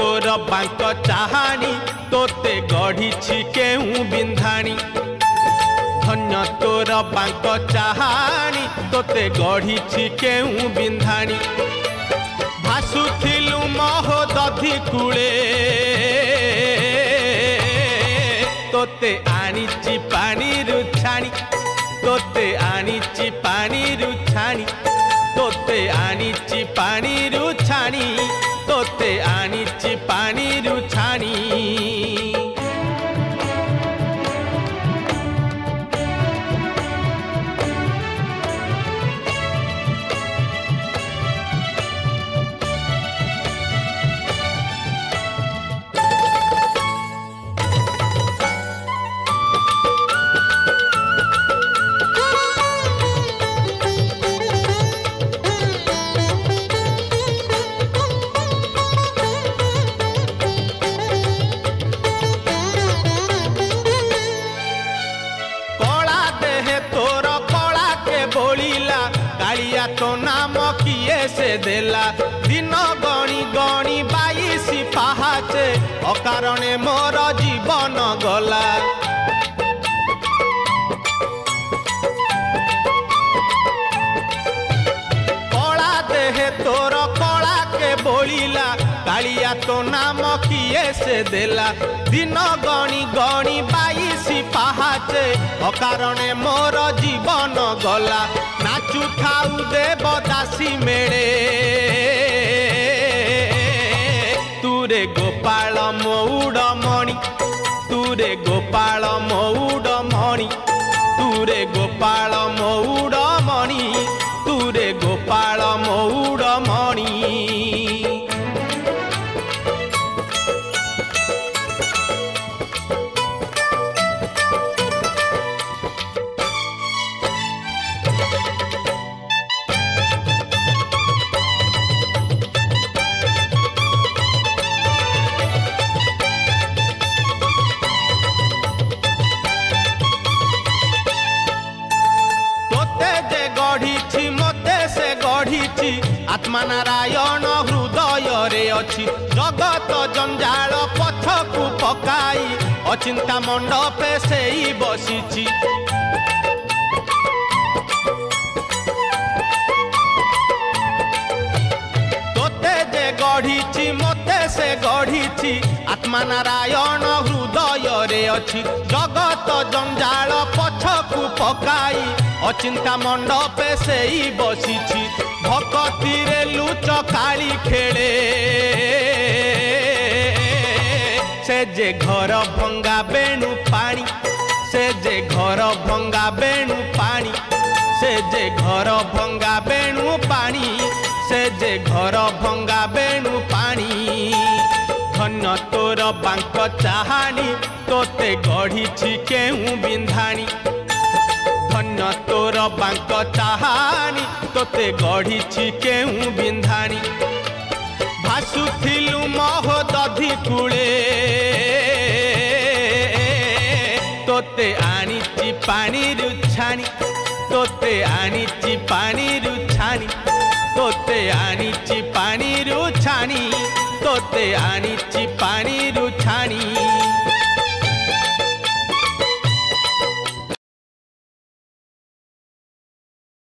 तोर बांक चाहानी तोते गढ़ी केहू बिंधाणी धन्य तोर बांक चाहानी तोते गढ़ी केहू बिंधाणी भासुथिलु महोदधि कूले तोते आनीची पानी रुछाणी तोते आनीची पानी रुछाणी तोते आनीची पानी रुछाणी तोते आनीची पानी रुछाणी तो नाम किए से देला दिन गणी गणी 22 पहाचे अकारणे मोर जीवन गला कला देहे तोर कला के बोलिला कालिया तो नाम किए से देला दिन गणी गणी 22 पहाचे अकारणे मोर जीवन गला नाचु थाउ देवदासी मेले तुरे गोपाल मौड़ मणि तुरे गोपाल मौड़ मणि तुरे गोपाल मौड़ मणि तुरे गोपाल मौड़ मणि आत्मा नारायण हृदय रे अछि जगत जंजाल पछकु पकाई अचिंता मंडपे सेई बसिछि तोते जे गढ़ी मते से गढ़ी आत्मा नारायण हृदय रे अछि जगत जंजाल पछकु पकाई अचिंता मंडपे सेई बसिछि भक्ति रे लुच काली खेले से जे घर भंगा बेणु पानी से जे घर भंगा बेणु पानी से जे घर भंगा बेणु पानी से जे घर भंगा बेणु पानी धन्य तोर बांक चाहानी तोते गढ़ी केहू बिंधाणी धन्य तोर बांक चाहानी तोते गढ़ी केहू बिंधाणी भासुथिलु महोदधि कूले तोते आनीची पानी रुछाणी तोते आनीची पानी रुछाणी तोते आनीची पानी रुछाणी तोते आनीची पानी रुछाणी।